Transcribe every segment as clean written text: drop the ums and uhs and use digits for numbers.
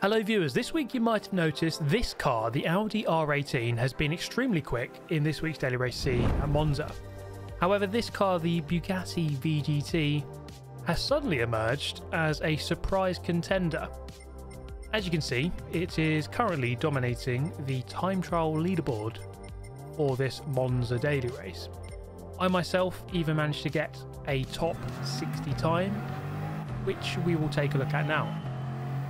Hello viewers, this week you might have noticed this car, the Audi R18, has been extremely quick in this week's Daily Race C at Monza. However, this car, the Bugatti VGT, has suddenly emerged as a surprise contender. As you can see, it is currently dominating the time trial leaderboard for this Monza daily race. I myself even managed to get a top 60 time, which we will take a look at now.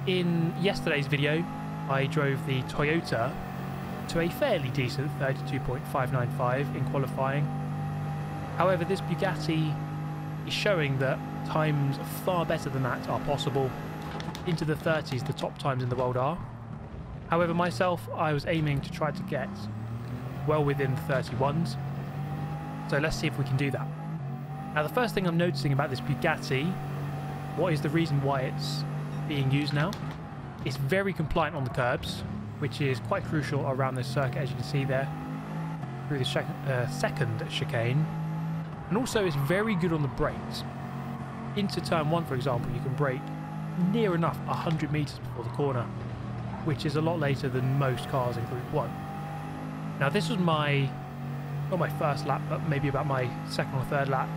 In yesterday's video, I drove the Toyota to a fairly decent 32.595 in qualifying. However, this Bugatti is showing that times far better than that are possible. Into the 30s, the top times in the world are. However, myself, I was aiming to try to get well within the 31s. So let's see if we can do that. Now, the first thing I'm noticing about this Bugatti, what is the reason why it's being used now? It's very compliant on the curbs, which is quite crucial around this circuit, as you can see there, through the second chicane. And also it's very good on the brakes. Into turn 1, for example, you can brake near enough 100 meters before the corner, which is a lot later than most cars in Group 1. Now, this was not my first lap, but maybe about my second or third lap.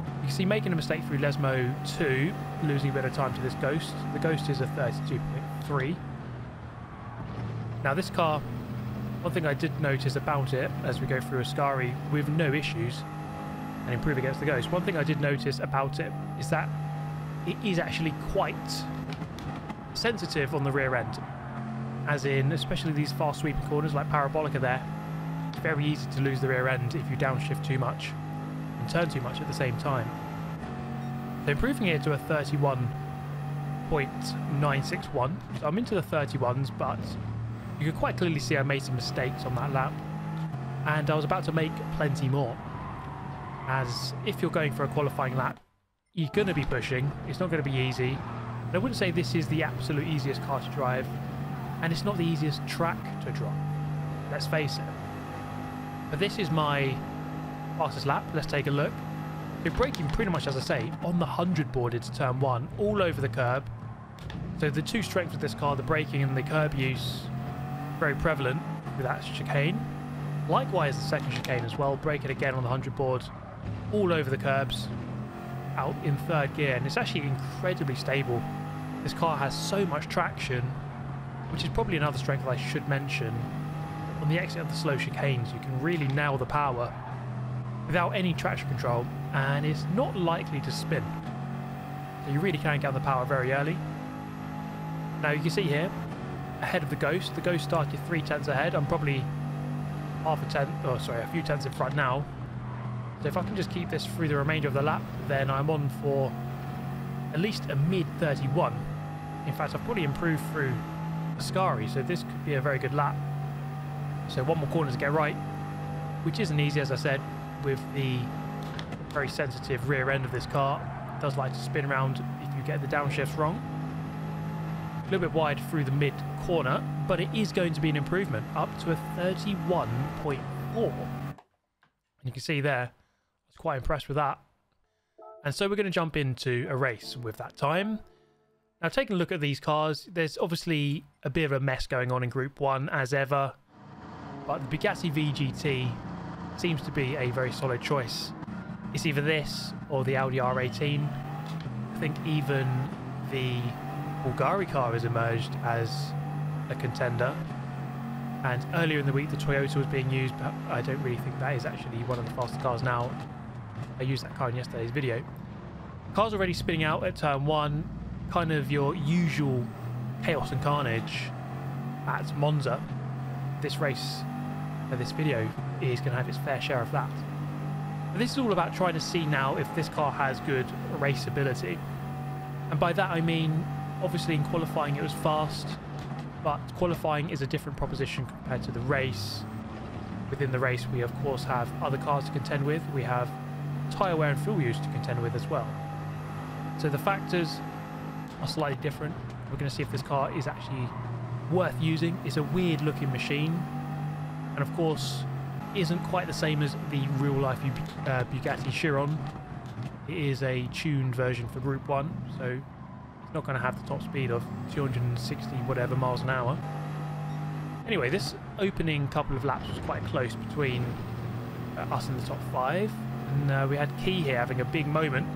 You can see making a mistake through Lesmo 2, losing a bit of time to this Ghost. The Ghost is a 32.3. Now this car, one thing I did notice about it as we go through Ascari with no issues and improve against the Ghost, one thing I did notice about it is that it is actually quite sensitive on the rear end. As in, especially these fast sweeping corners like Parabolica there, it's very easy to lose the rear end if you downshift too much and turn too much at the same time. So improving it to a 31.961. So I'm into the 31s, but you can quite clearly see I made some mistakes on that lap. And I was about to make plenty more. As if you're going for a qualifying lap, you're going to be pushing. It's not going to be easy. And I wouldn't say this is the absolute easiest car to drive. And it's not the easiest track to drive. Let's face it. But this is my fastest lap. Let's take a look. So braking pretty much, as I say, on the 100 board into turn 1, all over the curb. So the two strengths of this car, the braking and the curb use, very prevalent with that chicane. Likewise, the second chicane as well, braking again on the 100 board, all over the curbs, out in third gear. And it's actually incredibly stable. This car has so much traction, which is probably another strength that I should mention. On the exit of the slow chicanes, you can really nail the power without any traction control, and it's not likely to spin. So you really can get the power very early. Now you can see here, ahead of the Ghost. The Ghost started 3 tenths ahead. I'm probably a few tenths in front now. So if I can just keep this through the remainder of the lap, then I'm on for at least a mid 31. In fact, I've probably improved through Ascari, so this could be a very good lap. So one more corner to get right, which isn't easy, as I said, with the very sensitive rear end of this car. It does like to spin around if you get the downshifts wrong. A little bit wide through the mid corner, but it is going to be an improvement up to a 31.4. And you can see there, I was quite impressed with that. And so we're going to jump into a race with that time. Now, taking a look at these cars, there's obviously a bit of a mess going on in Group 1 as ever, but the Bugatti VGT seems to be a very solid choice. It's either this or the Audi R18. I think even the Bulgari car has emerged as a contender. And earlier in the week, the Toyota was being used, but I don't really think that is actually one of the fastest cars now. I used that car in yesterday's video. Car's already spinning out at turn 1, kind of your usual chaos and carnage at Monza. This race, this video, is going to have its fair share of that. But this is all about trying to see now if this car has good raceability. And by that I mean, obviously in qualifying it was fast, but qualifying is a different proposition compared to the race. Within the race we of course have other cars to contend with. We have tyre wear and fuel use to contend with as well. So the factors are slightly different. We're going to see if this car is actually worth using. It's a weird looking machine, and of course isn't quite the same as the real life Bugatti Chiron. It is a tuned version for Group 1, so not going to have the top speed of 260 whatever miles an hour. Anyway, this opening couple of laps was quite close between us and the top 5, and we had Key here having a big moment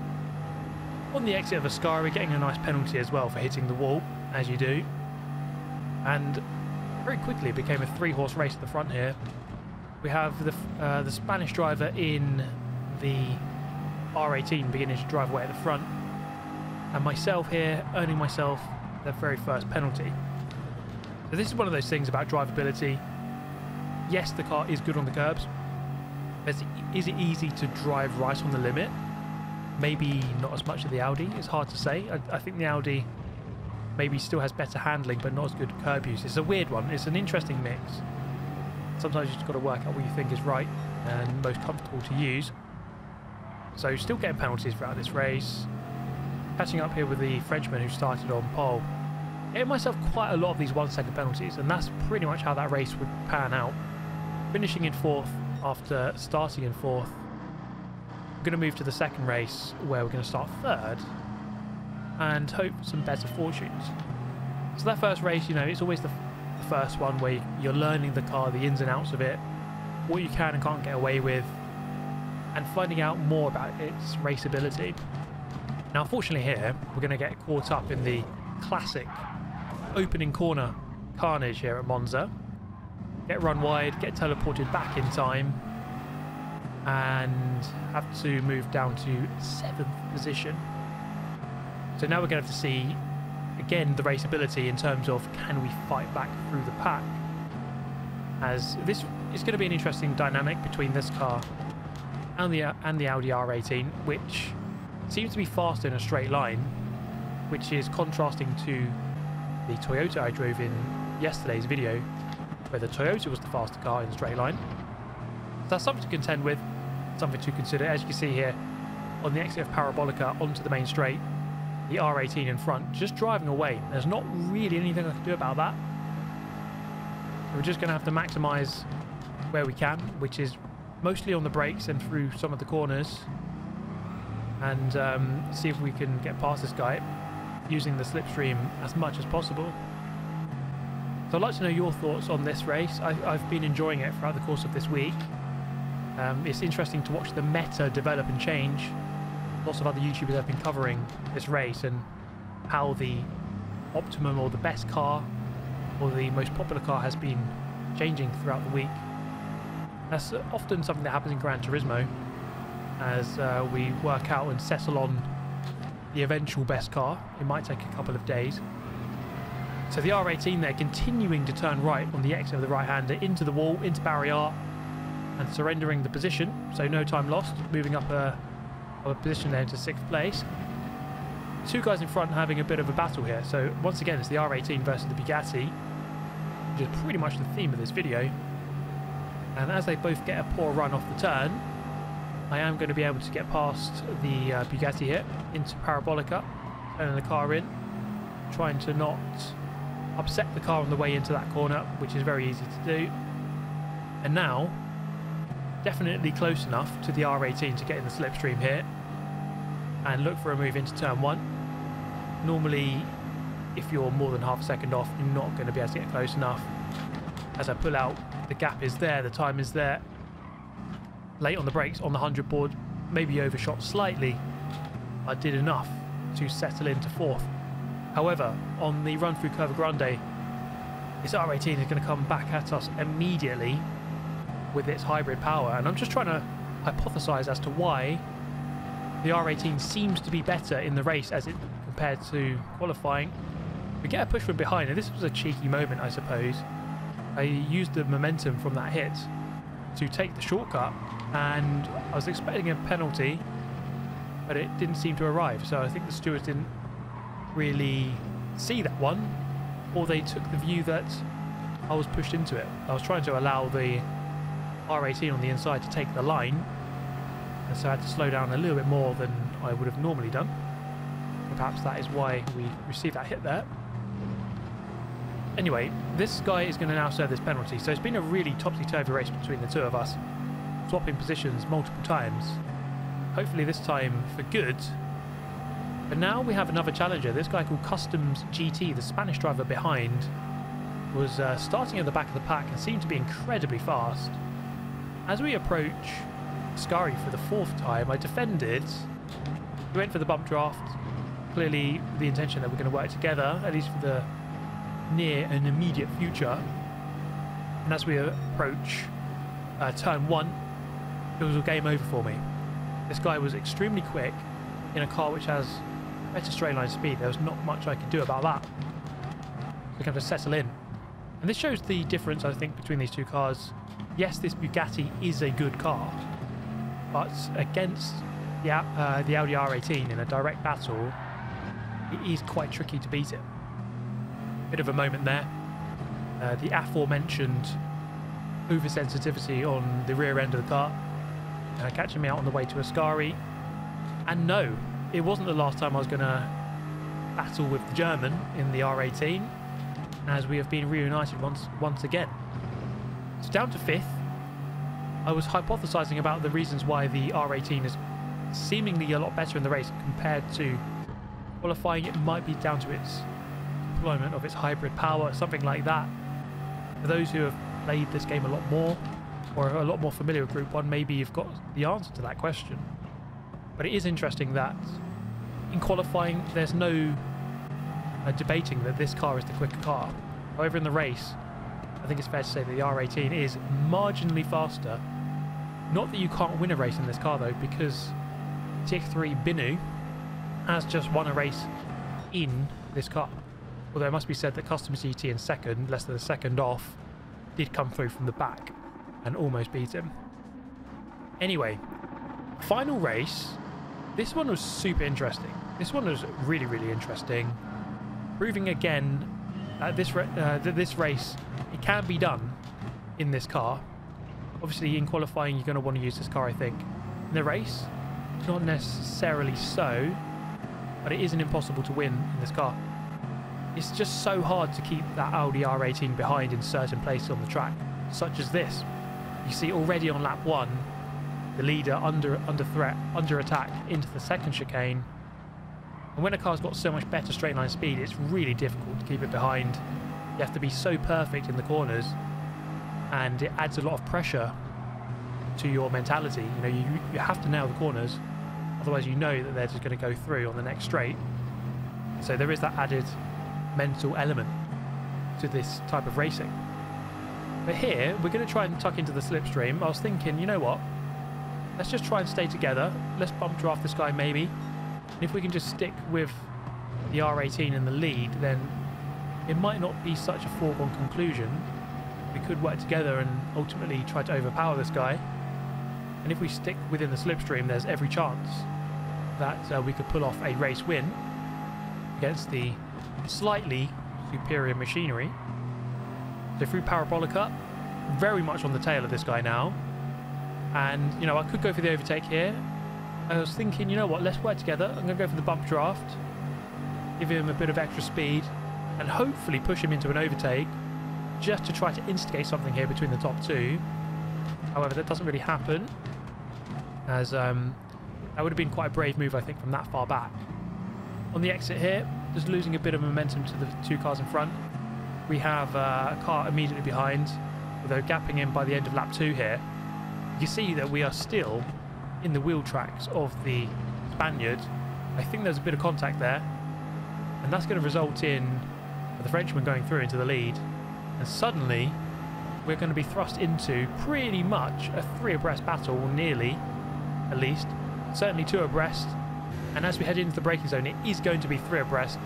on the exit of Ascari, getting a nice penalty as well for hitting the wall, as you do, and very quickly it became a 3-horse race at the front here. We have the Spanish driver in the R18 beginning to drive away at the front, and myself here earning myself the very first penalty. So this is one of those things about drivability. Yes, the car is good on the curbs, but is it easy to drive right on the limit? Maybe not as much as the Audi. It's hard to say. I think the Audi maybe still has better handling, but not as good curb use. It's a weird one. It's an interesting mix. Sometimes you just got to work out what you think is right and most comfortable to use. So still getting penalties throughout this race. Catching up here with the Frenchman who started on pole. Getting myself quite a lot of these 1-second penalties, and that's pretty much how that race would pan out. Finishing in 4th after starting in 4th. We're going to move to the second race where we're going to start 3rd and hope for some better fortunes. So that first race, you know, it's always the first one where you're learning the car, the ins and outs of it, what you can and can't get away with, and finding out more about its raceability. Now, unfortunately here, we're going to get caught up in the classic opening corner carnage here at Monza. Get run wide, get teleported back in time, and have to move down to 7th position. So now we're going to have to see, again, the raceability in terms of can we fight back through the pack, as this is going to be an interesting dynamic between this car and the Audi R18, which seems to be faster in a straight line, which is contrasting to the Toyota I drove in yesterday's video, where the Toyota was the faster car in a straight line. So that's something to contend with, something to consider. As you can see here, on the exit of Parabolica onto the main straight, the R18 in front, just driving away. There's not really anything I can do about that. We're just going to have to maximise where we can, which is mostly on the brakes and through some of the corners, and see if we can get past this guy using the slipstream as much as possible. So I'd like to know your thoughts on this race. I've been enjoying it throughout the course of this week. It's interesting to watch the meta develop and change. Lots of other YouTubers have been covering this race and how the optimum or the best car or the most popular car has been changing throughout the week. That's often something that happens in Gran Turismo, as we work out and settle on the eventual best car. It might take a couple of days. So the R18 there continuing to turn right on the exit of the right-hander into the wall, into barrier, and surrendering the position. So no time lost, moving up a position there into 6th place. 2 guys in front having a bit of a battle here. So once again, it's the R18 versus the Bugatti, which is pretty much the theme of this video. And as they both get a poor run off the turn, I am going to be able to get past the Bugatti here into Parabolica, turning the car in, trying to not upset the car on the way into that corner, which is very easy to do. And now, definitely close enough to the R18 to get in the slipstream here and look for a move into turn 1. Normally, if you're more than half a second off, you're not going to be able to get close enough. As I pull out, the gap is there, the time is there. Late on the brakes on the 100 board, maybe overshot slightly. I did enough to settle into 4th. However, on the run through Curva Grande, this R18 is going to come back at us immediately with its hybrid power, and I'm just trying to hypothesize as to why the R18 seems to be better in the race as it compared to qualifying. We get a push from behind, and this was a cheeky moment, I suppose. I used the momentum from that hit to take the shortcut, and I was expecting a penalty, but it didn't seem to arrive. So I think the stewards didn't really see that one, or they took the view that I was pushed into it. I was trying to allow the R18 on the inside to take the line, and so I had to slow down a little bit more than I would have normally done. And perhaps that is why we received that hit there. Anyway, this guy is going to now serve this penalty, so it's been a really topsy-turvy race between the two of us, swapping positions multiple times. Hopefully this time for good, But now we have another challenger. This guy called Customs GT, the Spanish driver behind, was starting at the back of the pack and seemed to be incredibly fast. As we approach Scari for the 4th time, I defended. We went for the bump draft. Clearly the intention that we're going to work together, at least for the near and immediate future. And as we approach turn 1, it was a game over for me. This guy was extremely quick in a car which has better straight line speed. There was not much I could do about that. So we have to settle in. And this shows the difference, I think, between these two cars. Yes, this Bugatti is a good car, but against the Audi R18 in a direct battle, it is quite tricky to beat it. Bit of a moment there. The aforementioned oversensitivity on the rear end of the car, catching me out on the way to Ascari. And no, it wasn't the last time I was going to battle with the German in the R18, as we have been reunited once again. So down to 5th. I was hypothesizing about the reasons why the R18 is seemingly a lot better in the race compared to qualifying. It might be down to its deployment of its hybrid power, something like that. For those who have played this game a lot more, or are a lot more familiar with Group 1, maybe you've got the answer to that question. But it is interesting that in qualifying there's no debating that this car is the quicker car. However, in the race, I think it's fair to say that the R18 is marginally faster. Not that you can't win a race in this car though, because TX3 Binu has just won a race in this car. Although it must be said that Customs GT in second, less than a second off, did come through from the back and almost beat him. Anyway, final race. This one was super interesting. This one was really, really interesting. Proving again that this race, it can be done in this car. Obviously in qualifying you're going to want to use this car, I think. In the race, not necessarily so, but it isn't impossible to win in this car. It's just so hard to keep that Audi R18 behind in certain places on the track, such as this. You see already on lap 1, the leader under threat, under attack into the second chicane. And when a car's got so much better straight line speed, it's really difficult to keep it behind. You have to be so perfect in the corners, and it adds a lot of pressure to your mentality. You know, you have to nail the corners, otherwise you know that they're just going to go through on the next straight. So there is that added mental element to this type of racing. But here, we're going to try and tuck into the slipstream. I was thinking, you know what? Let's just try and stay together. Let's bump draft this guy maybe. And if we can just stick with the R18 in the lead, then it might not be such a foregone conclusion. We could work together and ultimately try to overpower this guy. And if we stick within the slipstream, there's every chance that we could pull off a race win against the slightly superior machinery. So through Parabolica, very much on the tail of this guy now. And, you know, I could go for the overtake here. I was thinking, you know what, let's work together. I'm going to go for the bump draft, give him a bit of extra speed, and hopefully push him into an overtake, just to try to instigate something here between the top two. However, that doesn't really happen, as that would have been quite a brave move, I think, from that far back. On the exit here, just losing a bit of momentum to the two cars in front. We have a car immediately behind, although gapping in by the end of lap 2 here. You see that we are still in the wheel tracks of the Spaniard. I think there's a bit of contact there, and that's going to result in the Frenchman going through into the lead. And suddenly, we're going to be thrust into pretty much a 3 abreast battle, or nearly, at least. Certainly 2 abreast. And as we head into the braking zone, it is going to be 3 abreast.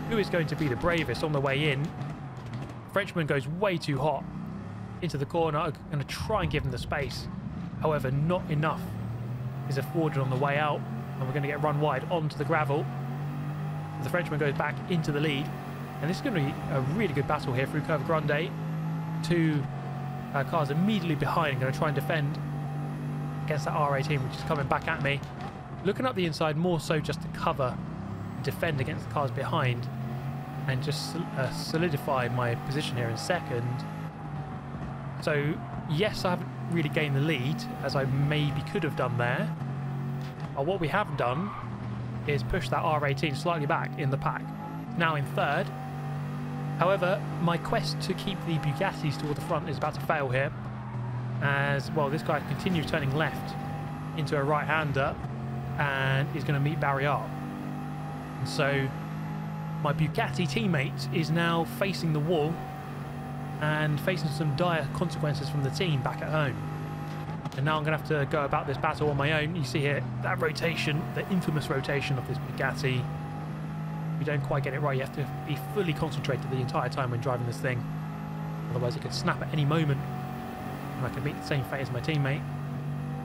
Who is going to be the bravest on the way in? The Frenchman goes way too hot into the corner. I'm going to try and give him the space. However, not enough is afforded on the way out, and we're going to get run wide onto the gravel. The Frenchman goes back into the lead, and this is going to be a really good battle here through Curva Grande. 2 cars immediately behind, going to try and defend against that R18, which is coming back at me. Looking up the inside more so just to cover and defend against the cars behind, and just solidify my position here in second. So yes, I haven't really gained the lead as I maybe could have done there, but what we have done is push that R18 slightly back in the pack. Now in third. However, my quest to keep the Bugattis toward the front is about to fail here. As well, this guy continues turning left into a right-hander and is going to meet barrier. And so my Bugatti teammate is now facing the wall and facing some dire consequences from the team back at home. And now I'm going to have to go about this battle on my own. You see here, that rotation, the infamous rotation of this Bugatti. If you don't quite get it right, you have to be fully concentrated the entire time when driving this thing. Otherwise it could snap at any moment and I could meet the same fate as my teammate.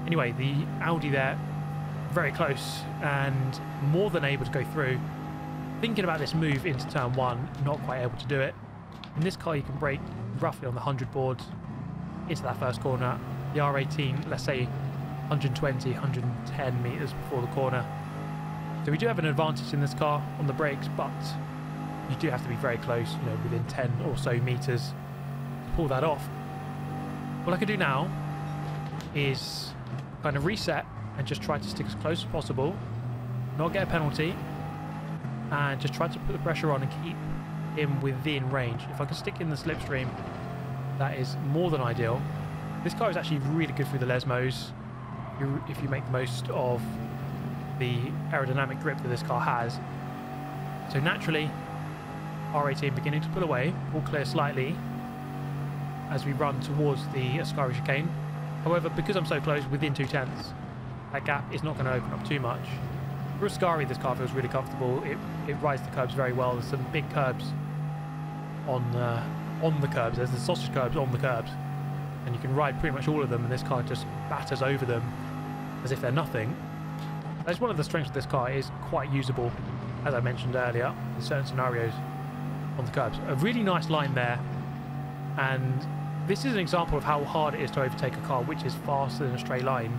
Anyway, the Audi there, very close and more than able to go through. Thinking about this move into turn one, not quite able to do it. In this car you can brake roughly on the 100 board into that first corner. The R18, let's say 120, 110 metres before the corner. So we do have an advantage in this car on the brakes, but you do have to be very close, you know, within 10 or so metres to pull that off. What I can do now is kind of reset and just try to stick as close as possible, not get a penalty, and just try to put the pressure on and keep him within range. If I can stick in the slipstream, that is more than ideal. This car is actually really good through the Lesmos if you make the most of the aerodynamic grip that this car has. So naturally, R18 beginning to pull away, all clear slightly as we run towards the Ascari chicane. However, because I'm so close, within 2/10, that gap is not going to open up too much. For Ascari, this car feels really comfortable. It rides the curbs very well. There's some big curbs on the curbs. There's the sausage curbs on the curbs, and you can ride pretty much all of them, and this car just batters over them as if they're nothing. That's one of the strengths of this car. It is quite usable, as I mentioned earlier, in certain scenarios on the curbs. A really nice line there, and this is an example of how hard it is to overtake a car which is faster than a straight line.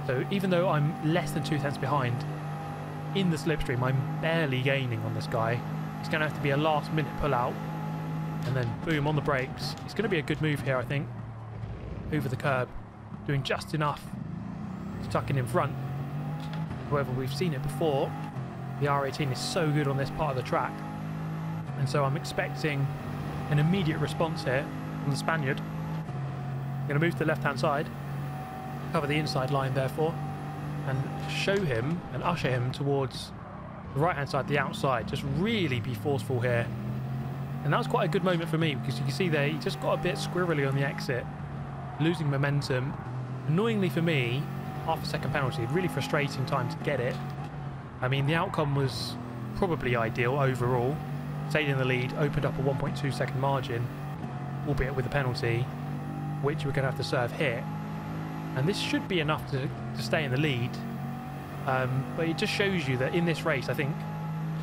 So even though I'm less than 2/10 behind in the slipstream, I'm barely gaining on this guy. It's going to have to be a last minute pull out and then boom on the brakes. It's going to be a good move here, I think, over the curb, doing just enough to tuck in front. However, we've seen it before, the R18 is so good on this part of the track, and so I'm expecting an immediate response here from the Spaniard. I'm going to move to the left hand side, cover the inside line therefore, and show him and usher him towards the right hand side, the outside. Just really be forceful here. And that was quite a good moment for me, because you can see there he just got a bit squirrely on the exit, losing momentum. Annoyingly for me, half a second penalty, really frustrating time to get it. I mean, the outcome was probably ideal overall. Stayed in the lead, opened up a 1.2 second margin, albeit with a penalty, which we're going to have to serve here. And this should be enough to stay in the lead. But it just shows you that in this race, I think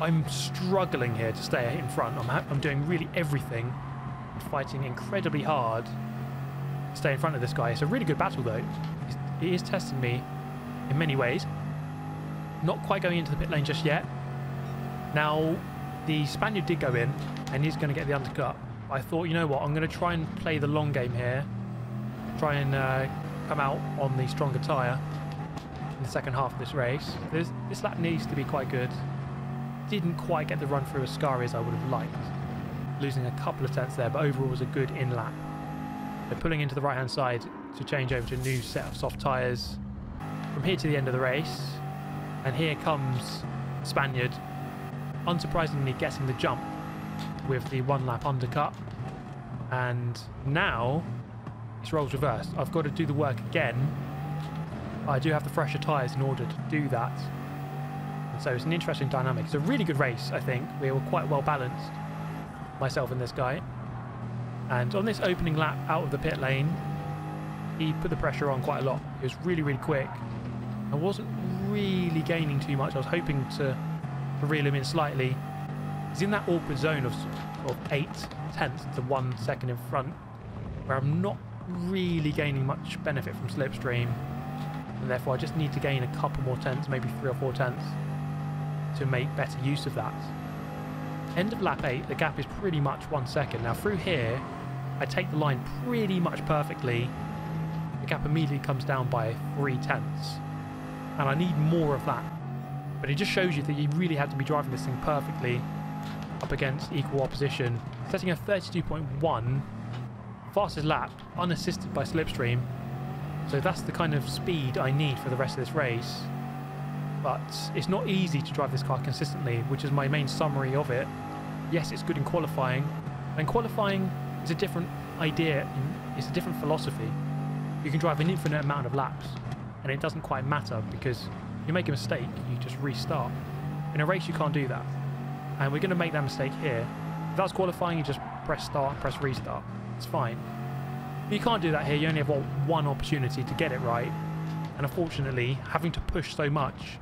I'm struggling here to stay in front. I'm doing really everything, fighting incredibly hard to stay in front of this guy. It's a really good battle though. It is testing me in many ways. Not quite going into the pit lane just yet. Now, the Spaniard did go in, and he's going to get the undercut. I thought, you know what, I'm going to try and play the long game here. Try and come out on the stronger tyre in the second half of this race. This lap needs to be quite good. Didn't quite get the run through Ascari as I would have liked. Losing a couple of tenths there, but overall was a good in-lap. So pulling into the right-hand side to change over to a new set of soft tyres from here to the end of the race. And here comes Spaniard, unsurprisingly getting the jump with the one-lap undercut. And now it's roles reversed. I've got to do the work again. I do have the fresher tyres in order to do that. And so it's an interesting dynamic. It's a really good race, I think. We were quite well balanced, myself and this guy. And on this opening lap out of the pit lane, he put the pressure on quite a lot. It was really, really quick. I wasn't really gaining too much. I was hoping to reel him in slightly. He's in that awkward zone of 8/10 to 1 second in front, where I'm not really gaining much benefit from slipstream, and therefore I just need to gain a couple more tenths, maybe 3 or 4 tenths, to make better use of that. End of lap 8, the gap is pretty much 1 second. Now through here, I take the line pretty much perfectly. The gap immediately comes down by 3 tenths, and I need more of that. But it just shows you that you really have to be driving this thing perfectly up against equal opposition. Setting a 32.1, fastest lap, unassisted by slipstream. So that's the kind of speed I need for the rest of this race. But it's not easy to drive this car consistently, which is my main summary of it. Yes, it's good in qualifying, and qualifying is a different idea, it's a different philosophy. You can drive an infinite amount of laps, and it doesn't quite matter because you make a mistake, you just restart. In a race, you can't do that, and we're going to make that mistake here. If that's qualifying, you just press start, press restart. It's fine. But you can't do that here. You only have one opportunity to get it right, and unfortunately, having to push so much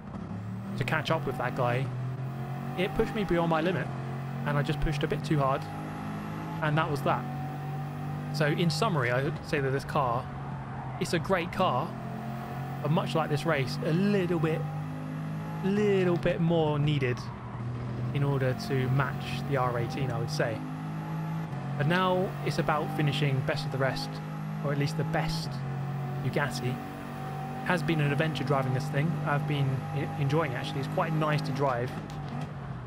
to catch up with that guy, it pushed me beyond my limit, and I just pushed a bit too hard, and that was that. So in summary, I would say that this car, it's a great car, but much like this race, a little bit more needed in order to match the R18, I would say. But now it's about finishing best of the rest, or at least the best Bugatti. It has been an adventure driving this thing. I've been enjoying it, actually. It's quite nice to drive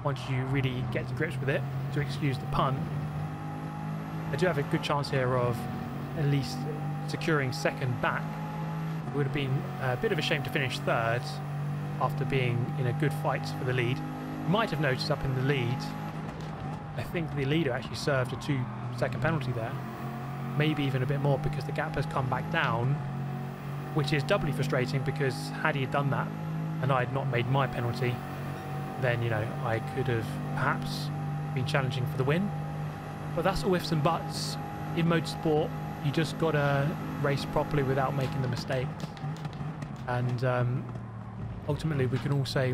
once you really get to grips with it, to excuse the pun. I do have a good chance here of at least securing second back. It would have been a bit of a shame to finish third after being in a good fight for the lead. You might have noticed up in the lead, I think the leader actually served a 2-second penalty there. Maybe even a bit more, because the gap has come back down, which is doubly frustrating because had he done that and I had not made my penalty, then, you know, I could have perhaps been challenging for the win. But that's all ifs and buts. In motorsport, you just gotta race properly without making the mistakes. And ultimately, we can all say,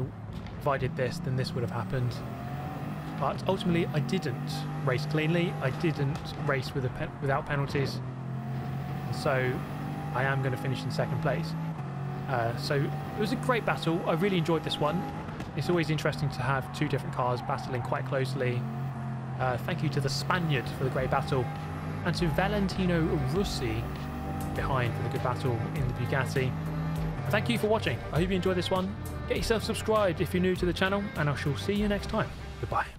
if I did this, then this would have happened. But ultimately, I didn't race cleanly. I didn't race without penalties. So I am going to finish in second place. So it was a great battle. I really enjoyed this one. It's always interesting to have two different cars battling quite closely. Thank you to the Spaniard for the great battle, and to Valentino Rossi behind for the good battle in the Bugatti. Thank you for watching. I hope you enjoyed this one. Get yourself subscribed if you're new to the channel, and I shall see you next time. Goodbye.